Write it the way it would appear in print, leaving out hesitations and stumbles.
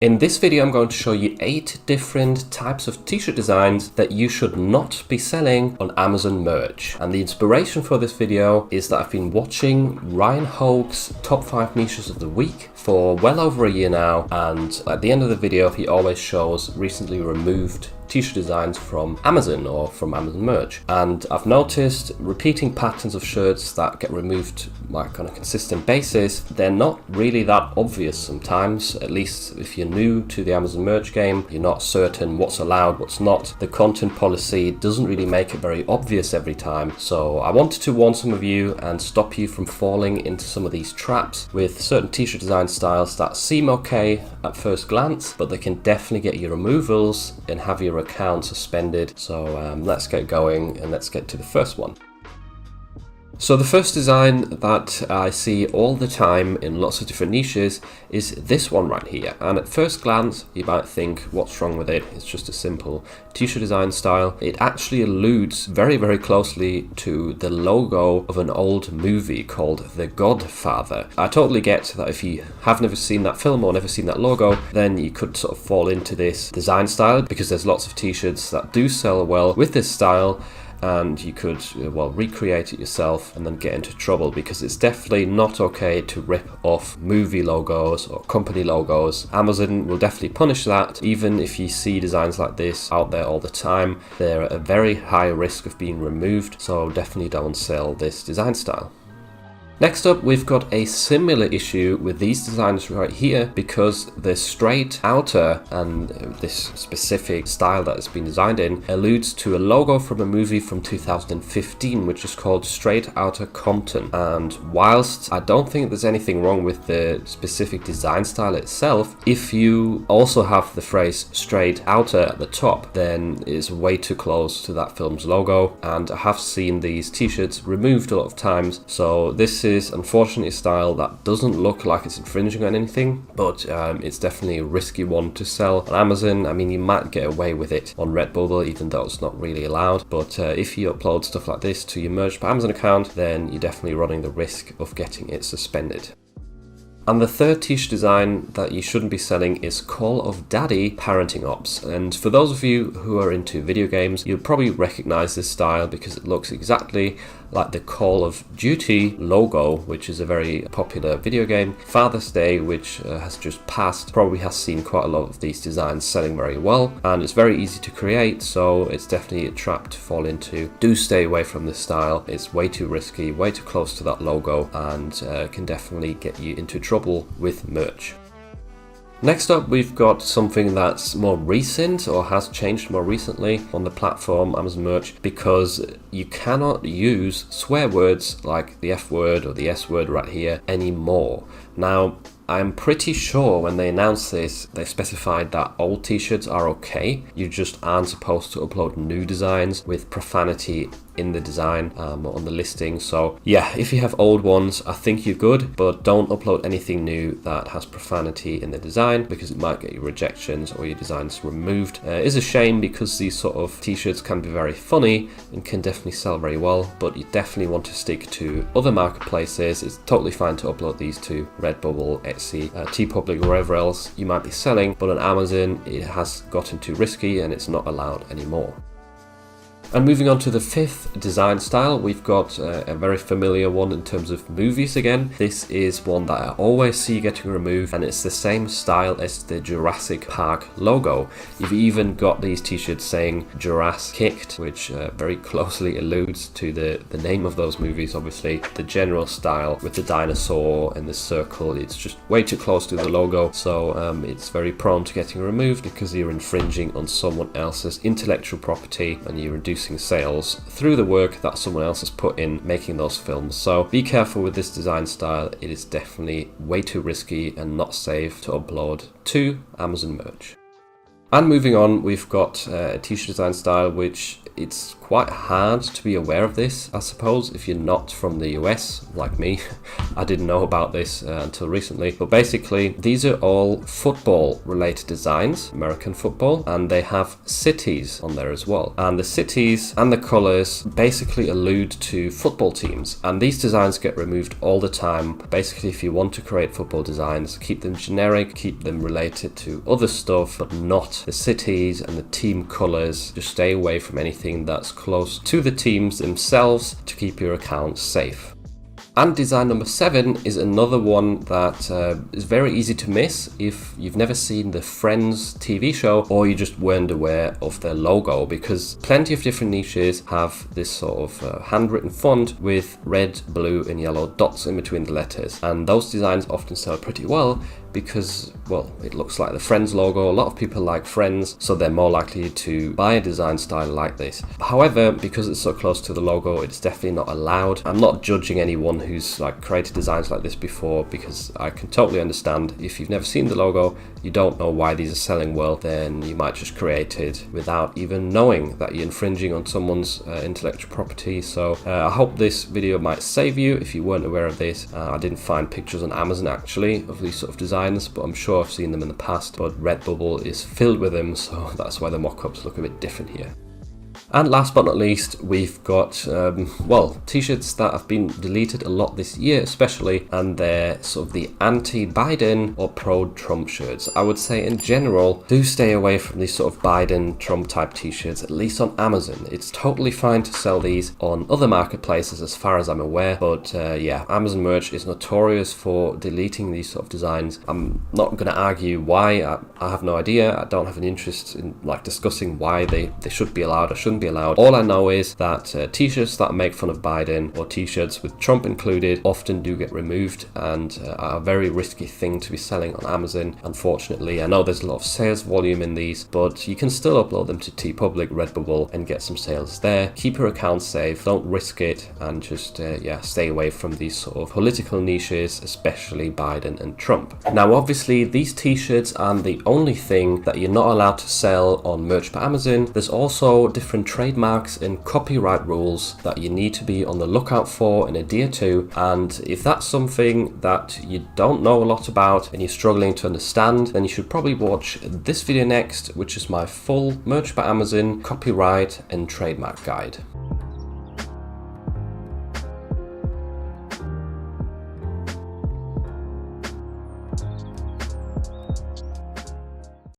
In this video, I'm going to show you 8 different types of t-shirt designs that you should not be selling on Amazon merch. And the inspiration for this video is that I've been watching Ryan Hogue's top 5 niches of the week for well over a year now. And at the end of the video, he always shows recently removed t-shirt designs from Amazon or from Amazon merch. And I've noticed repeating patterns of shirts that get removed like on a consistent basis. They're not really that obvious sometimes, at least if you're new to the Amazon merch game, you're not certain what's allowed, what's not. The content policy doesn't really make it very obvious every time. So I wanted to warn some of you and stop you from falling into some of these traps with certain t-shirt design styles that seem okay at first glance, but they can definitely get you removals and have your account suspended. So let's get going and let's get to the first one. So the first design that I see all the time in lots of different niches is this one right here. And at first glance, you might think, what's wrong with it? It's just a simple t-shirt design style. It actually alludes very, very closely to the logo of an old movie called The Godfather. I totally get that if you have never seen that film or never seen that logo, then you could sort of fall into this design style because there's lots of t-shirts that do sell well with this style. And you could, recreate it yourself and then get into trouble because it's definitely not okay to rip off movie logos or company logos. Amazon will definitely punish that. Even if you see designs like this out there all the time, they're at a very high risk of being removed, so definitely don't sell this design style. Next up, we've got a similar issue with these designs right here because the straight outer and this specific style that it's been designed in alludes to a logo from a movie from 2015 which is called Straight Outta Compton. And whilst I don't think there's anything wrong with the specific design style itself, if you also have the phrase straight outer at the top, then it's way too close to that film's logo. And I have seen these t-shirts removed a lot of times, so this is unfortunately a style that doesn't look like it's infringing on anything, but it's definitely a risky one to sell on Amazon. I mean, you might get away with it on Redbubble even though it's not really allowed, but if you upload stuff like this to your Merch by Amazon account, then you're definitely running the risk of getting it suspended. And the third t-shirt design that you shouldn't be selling is Call of Daddy Parenting Ops. And for those of you who are into video games, you'll probably recognize this style because it looks exactly like the Call of Duty logo, which is a very popular video game. Father's Day, which has just passed, probably has seen quite a lot of these designs selling very well. And it's very easy to create, so it's definitely a trap to fall into. Do stay away from this style. It's way too risky, way too close to that logo, and can definitely get you into trouble with merch. Next up, we've got something that's more recent or has changed more recently on the platform Amazon Merch, because you cannot use swear words like the F word or the S word right here anymore. Now, I'm pretty sure when they announced this, they specified that old t-shirts are okay. You just aren't supposed to upload new designs with profanity in the design on the listing. So yeah, if you have old ones, I think you're good, but don't upload anything new that has profanity in the design because it might get you rejections or your designs removed. It is a shame because these sort of t-shirts can be very funny and can definitely sell very well, but you definitely want to stick to other marketplaces. It's totally fine to upload these to Redbubble, Etsy, TeePublic, wherever else you might be selling, but on Amazon it has gotten too risky and it's not allowed anymore. And moving on to the fifth design style, we've got a very familiar one in terms of movies again. This is one that I always see getting removed, and it's the same style as the Jurassic Park logo. You've even got these t-shirts saying Jurassic, which very closely alludes to the name of those movies, obviously. The general style with the dinosaur and the circle, it's just way too close to the logo, so it's very prone to getting removed because you're infringing on someone else's intellectual property and you're reducing sales through the work that someone else has put in making those films. So be careful with this design style. It is definitely way too risky and not safe to upload to Amazon Merch. And moving on, we've got a t-shirt design style which it's quite hard to be aware of this, I suppose, if you're not from the US, like me. I didn't know about this until recently. But basically, these are all football-related designs, American football, and they have cities on there as well. And the cities and the colors basically allude to football teams. And these designs get removed all the time. Basically, if you want to create football designs, keep them generic, keep them related to other stuff, but not the cities and the team colors. Just stay away from anything that's close to the teams themselves to keep your account safe. And design number 7 is another one that is very easy to miss if you've never seen the Friends TV show or you just weren't aware of their logo, because plenty of different niches have this sort of handwritten font with red, blue and yellow dots in between the letters, and those designs often sell pretty well because, well, it looks like the Friends logo. A lot of people like Friends, so they're more likely to buy a design style like this. However, because it's so close to the logo, it's definitely not allowed. I'm not judging anyone who's like created designs like this before, because I can totally understand if you've never seen the logo, you don't know why these are selling well, then you might just create it without even knowing that you're infringing on someone's intellectual property. So I hope this video might save you if you weren't aware of this. I didn't find pictures on Amazon actually of these sort of designs, but I'm sure I've seen them in the past. But Redbubble is filled with them, so that's why the mock-ups look a bit different here. And last but not least, we've got, well, t-shirts that have been deleted a lot this year especially, and they're sort of the anti-Biden or pro-Trump shirts. I would say in general, do stay away from these sort of Biden-Trump type t-shirts, at least on Amazon. It's totally fine to sell these on other marketplaces as far as I'm aware, but yeah, Amazon merch is notorious for deleting these sort of designs. I'm not going to argue why, I have no idea. I don't have an interest in like discussing why they should be allowed or shouldn't be allowed. All I know is that t-shirts that make fun of Biden or t-shirts with Trump included often do get removed and are a very risky thing to be selling on Amazon. Unfortunately, I know there's a lot of sales volume in these, but you can still upload them to TeePublic, Redbubble and get some sales there. Keep your account safe, don't risk it, and just yeah, stay away from these sort of political niches, especially Biden and Trump. Now obviously these t-shirts aren't the only thing that you're not allowed to sell on Merch by Amazon. There's also different trademarks and copyright rules that you need to be on the lookout for and adhere to. And if that's something that you don't know a lot about and you're struggling to understand, then you should probably watch this video next, which is my full Merch by Amazon copyright and trademark guide.